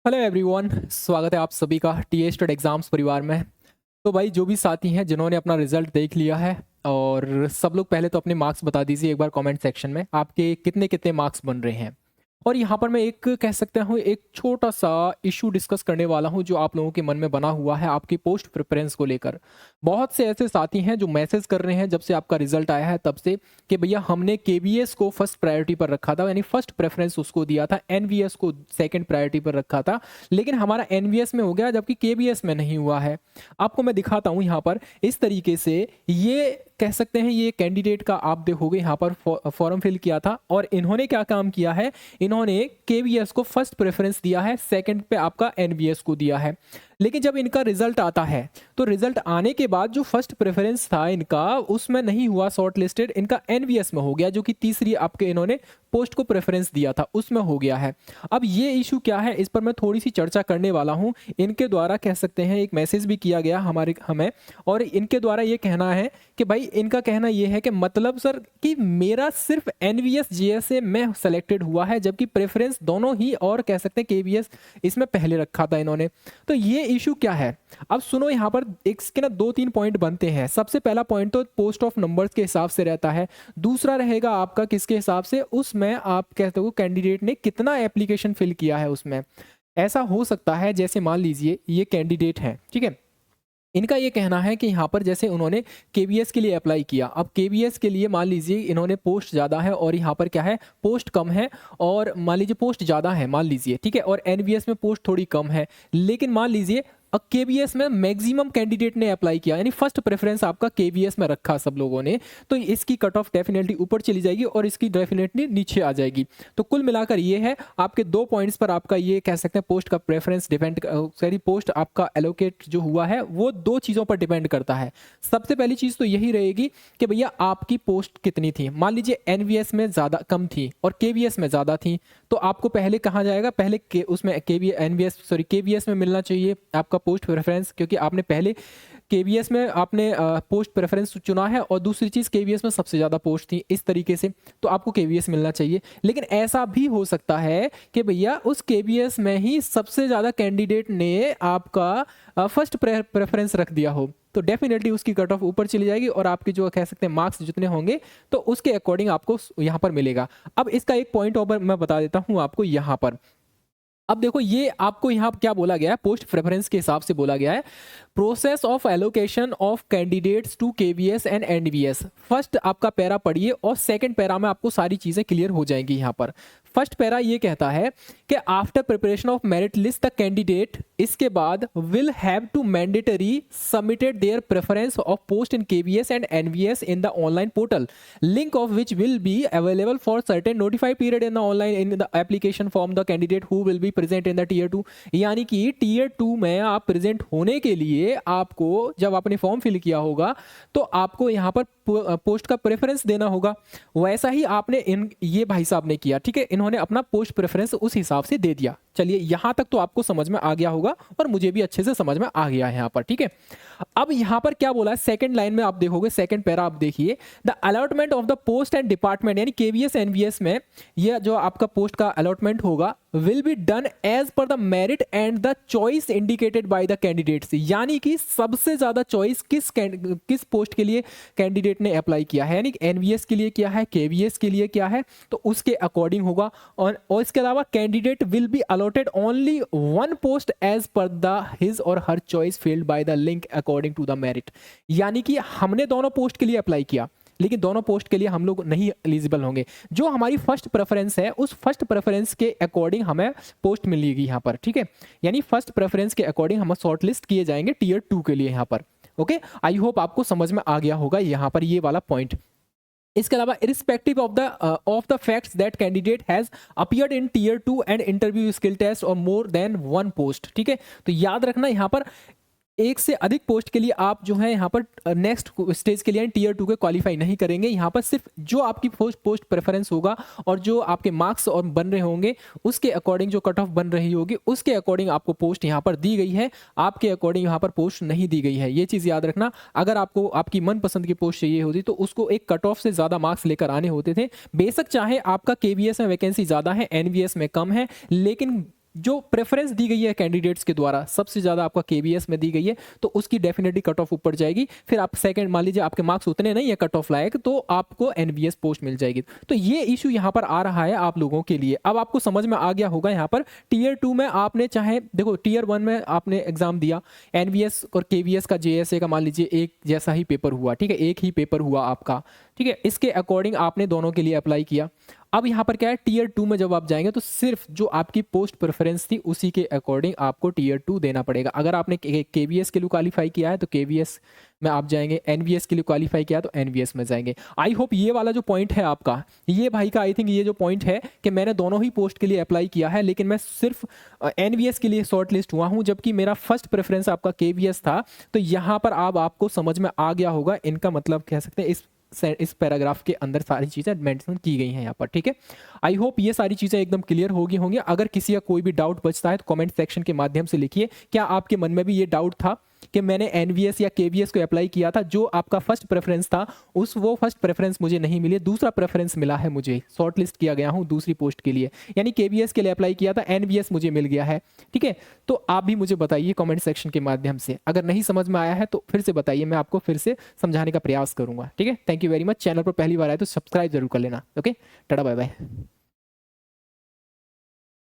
Hello everyone, स्वागत है आप सभी का टी स्टेट एग्जाम्स परिवार में। तो भाई जो भी साथी हैं जिन्होंने अपना रिजल्ट देख लिया है, और सब लोग पहले तो अपने मार्क्स बता दीजिए एक बार कमेंट सेक्शन में, आपके कितने कितने मार्क्स बन रहे हैं। और यहाँ पर मैं एक कह सकता हूँ एक छोटा सा इशू डिस्कस करने वाला हूँ जो आप लोगों के मन में बना हुआ है आपकी पोस्ट प्रेफरेंस को लेकर। बहुत से ऐसे साथी हैं जो मैसेज कर रहे हैं जब से आपका रिजल्ट आया है तब से कि भैया हमने केवीएस को फर्स्ट प्रायोरिटी पर रखा था, यानी फर्स्ट प्रेफरेंस उसको दिया था, एनवीएस को सेकंड प्रायोरिटी पर रखा था, लेकिन हमारा एनवीएस में हो गया जबकि केवीएस में नहीं हुआ है। आपको मैं दिखाता हूँ यहाँ पर इस तरीके से, ये कह सकते हैं ये कैंडिडेट का आप देखोगे यहाँ पर फॉर्म फिल किया था और इन्होंने क्या काम किया है, इन्होंने केवीएस को फर्स्ट प्रेफरेंस दिया है, सेकंड पे आपका एनवीएस को दिया है। लेकिन जब इनका रिजल्ट आता है तो रिजल्ट आने के बाद जो फर्स्ट प्रेफरेंस था इनका उसमें नहीं हुआ शॉर्ट लिस्टेड, इनका एनवीएस में हो गया, जो कि तीसरी आपके इन्होंने पोस्ट को प्रेफरेंस दिया था उसमें हो गया है। अब ये इशू क्या है इस पर मैं थोड़ी सी चर्चा करने वाला हूं। इनके द्वारा कह सकते हैं एक मैसेज भी किया गया हमें, और इनके द्वारा ये कहना है कि भाई इनका कहना ये है कि मतलब सर कि मेरा सिर्फ एनवीएस जीएसए में सेलेक्टेड हुआ है जबकि प्रेफरेंस दोनों ही और कह सकते हैं केवीएस इसमें पहले रखा था इन्होंने। तो ये इशू क्या है अब सुनो, यहाँ पर इसके ना 2-3 पॉइंट बनते हैं। सबसे पहला पॉइंट तो पोस्ट ऑफ नंबर्स के हिसाब से रहता है, दूसरा रहेगा आपका किसके हिसाब से, उसमें आप कहते हो कैंडिडेट ने कितना एप्लीकेशन फिल किया है उसमें। ऐसा हो सकता है जैसे मान लीजिए ये कैंडिडेट है, ठीक है, इनका ये कहना है कि यहाँ पर जैसे उन्होंने केवीएस के लिए अप्लाई किया, अब केवीएस के लिए मान लीजिए इन्होंने पोस्ट ज़्यादा है और यहाँ पर क्या है पोस्ट कम है, और मान लीजिए पोस्ट ज़्यादा है मान लीजिए, ठीक है, और एनवीएस में पोस्ट थोड़ी कम है, लेकिन मान लीजिए अब केवीएस में मैक्सिमम कैंडिडेट ने अप्लाई किया, यानी फर्स्ट प्रेफरेंस आपका केवीएस में रखा सब लोगों ने, तो इसकी कट ऑफ डेफिनेटली ऊपर चली जाएगी और इसकी डेफिनेटली नीचे आ जाएगी। तो कुल मिलाकर ये है आपके 2 पॉइंट्स पर आपका ये कह सकते हैं पोस्ट का प्रेफरेंस डिपेंड, सॉरी पोस्ट आपका एलोकेट जो हुआ है वो 2 चीज़ों पर डिपेंड करता है। सबसे पहली चीज़ तो यही रहेगी कि भैया आपकी पोस्ट कितनी थी। मान लीजिए एनवीएस में ज़्यादा कम थी और केवीएस में ज़्यादा थी, तो आपको पहले कहाँ जाएगा, पहले उसमें केवीएस में मिलना चाहिए आपका पोस्ट प्रेफरेंस, क्योंकि आपने पहले केवीएस में आपने पोस्ट प्रेफरेंस चुना है और दूसरी चीज़ केवीएस में सबसे ज़्यादा पोस्ट थी, इस तरीके से तो आपको केवीएस मिलना चाहिए। लेकिन ऐसा भी हो सकता है कि भैया उस केवीएस में ही सबसे ज़्यादा कैंडिडेट ने आपका फर्स्ट प्रेफरेंस रख दिया हो, तो डेफिनेटली उसकी कट ऑफ ऊपर चली जाएगी और आपके जो कह सकते हैं मार्क्स जितने होंगे तो उसके अकॉर्डिंग आपको यहाँ पर मिलेगा। अब इसका एक पॉइंट और मैं बता देता हूँ आपको यहाँ पर। अब देखो ये आपको यहाँ क्या बोला गया है, पोस्ट प्रेफरेंस के हिसाब से बोला गया है process of allocation of candidates to KVS and NVS. First आपका पैरा पढ़िए और सेकंड पैरा में आपको सारी चीजें क्लियर हो जाएंगी। यहाँ पर फर्स्ट पैरा ये कहता है कि after preparation of merit list the candidate, इसके बाद will have to mandatory submitted their preference of post in KVS and NVS in the online portal, link of which will be available for certain notified period in the online in the application form the candidate who will be present in the tier 2। यानी कि tier 2 में आप present होने के लिए आपको जब आपने फॉर्म फिल किया होगा तो आपको यहाँ पर पोस्ट का प्रेफरेंस देना होगा। वैसा ही आपने ये भाई साहब ने किया, ठीक है, इन्होंने अपना पोस्ट प्रेफरेंस उस हिसाब से दे दिया। चलिए यहां तक तो आपको समझ में आ गया होगा और मुझे भी अच्छे से समझ में आ गया है यहाँ पर, ठीक है। अब यहाँ पर क्या बोला है, सेकंड लाइन में आप देखोगे, सेकंड पैरा आप देखिए, the allotment of the post and department, यानी केवीएस एनवीएस में यह जो आपका पोस्ट का अलॉटमेंट होगा will be done as per the merit and the choice indicated by the candidates. यानी कि सबसे ज्यादा चॉइस किस पोस्ट के लिए कैंडिडेट ने अप्लाई किया है, यानी एनवीएस के लिए किया है, केवीएस के लिए किया है, तो उसके अकॉर्डिंग होगा। और इसके अलावा candidate will be allotted only one post as per the his or her choice field by the link according to the merit. यानी कि हमने दोनों पोस्ट के लिए अप्लाई किया लेकिन दोनों पोस्ट के लिए हम लोग नहीं एलिजिबल होंगे। जो हमारी फर्स्ट प्रेफरेंस है उस फर्स्ट प्रेफरेंस के अकॉर्डिंग हमें पोस्ट मिलेगी यहाँ पर, ठीक है, यानी फर्स्ट प्रेफरेंस के अकॉर्डिंग हम शॉर्ट लिस्ट किए जाएंगे टीयर 2 के लिए यहाँ पर। ओके, आई होप आपको समझ में आ गया होगा यहाँ पर ये वाला पॉइंट। इसके अलावा irrespective of the facts that candidate has appeared in tier 2 and interview skill test और मोर देन वन पोस्ट, ठीक है, तो याद रखना यहाँ पर एक से अधिक पोस्ट के लिए आप जो है यहाँ पर नेक्स्ट स्टेज के लिए टीयर 2 के क्वालिफाई नहीं करेंगे। यहाँ पर सिर्फ जो आपकी पोस्ट प्रेफरेंस होगा और जो आपके मार्क्स और बन रहे होंगे उसके अकॉर्डिंग जो कट ऑफ बन रही होगी उसके अकॉर्डिंग आपको पोस्ट यहाँ पर दी गई है, आपके अकॉर्डिंग यहाँ पर पोस्ट नहीं दी गई है। ये चीज़ याद रखना। अगर आपको आपकी मनपसंद की पोस्ट चाहिए होती तो उसको एक कट ऑफ से ज़्यादा मार्क्स लेकर आने होते थे। बेशक चाहे आपका केवीएस में वैकेंसी ज़्यादा है, एनवीएस में कम है, लेकिन जो प्रेफरेंस दी गई है कैंडिडेट्स के द्वारा सबसे ज़्यादा आपका केवीएस में दी गई है, तो उसकी डेफिनेटली कट ऑफ ऊपर जाएगी। फिर आप सेकंड, मान लीजिए आपके मार्क्स उतने नहीं है कट ऑफ लायक, तो आपको एनवीएस पोस्ट मिल जाएगी। तो ये इशू यहाँ पर आ रहा है आप लोगों के लिए। अब आपको समझ में आ गया होगा यहाँ पर टीयर 2 में आपने चाहे देखो टीयर 1 में आपने एग्जाम दिया, एनवीएस और केवीएस का जेएसए का मान लीजिए एक जैसा ही पेपर हुआ, ठीक है, एक ही पेपर हुआ आपका, ठीक है, इसके अकॉर्डिंग आपने दोनों के लिए अप्लाई किया। अब यहाँ पर क्या है, टीयर 2 में जब आप जाएंगे तो सिर्फ जो आपकी पोस्ट प्रेफरेंस थी उसी के अकॉर्डिंग आपको टीयर 2 देना पड़ेगा। अगर आपने केवीएस के लिए क्वालिफाई किया है तो केवीएस में आप जाएंगे, एनवीएस के लिए क्वालिफाई किया तो एनवीएस में जाएंगे। आई होप ये वाला जो पॉइंट है आपका, ये भाई का आई थिंक ये जो पॉइंट है कि मैंने दोनों ही पोस्ट के लिए अप्लाई किया है, लेकिन मैं सिर्फ एनवीएस के लिए शॉर्ट लिस्ट हुआ हूँ, जबकि मेरा फर्स्ट प्रेफरेंस आपका केवीएस था। तो यहाँ पर अब आपको समझ में आ गया होगा, इनका मतलब कह सकते हैं इस पैराग्राफ के अंदर सारी चीज़ें मेंशन की गई हैं यहाँ पर, ठीक है। आई होप ये सारी चीज़ें एकदम क्लियर होंगी। अगर किसी का कोई भी डाउट बचता है तो कमेंट सेक्शन के माध्यम से लिखिए। क्या आपके मन में भी ये डाउट था कि मैंने एनवीएस या केवीएस को अप्लाई किया था, जो आपका फर्स्ट प्रेफरेंस था वो फर्स्ट प्रेफरेंस मुझे नहीं मिली, दूसरा प्रेफरेंस मिला है, मुझे शॉर्ट लिस्ट किया गया हूँ दूसरी पोस्ट के लिए, यानी केवीएस के लिए अप्लाई किया था, एनवीएस मुझे मिल गया है, ठीक है। तो आप भी मुझे बताइए कमेंट सेक्शन के माध्यम से। अगर नहीं समझ में आया है तो फिर से बताइए, मैं आपको फिर से समझाने का प्रयास करूंगा, ठीक है। Thank you very much. Channel पर पहली बार आए तो सब्सक्राइब जरूर कर लेना। Okay, tata bye bye.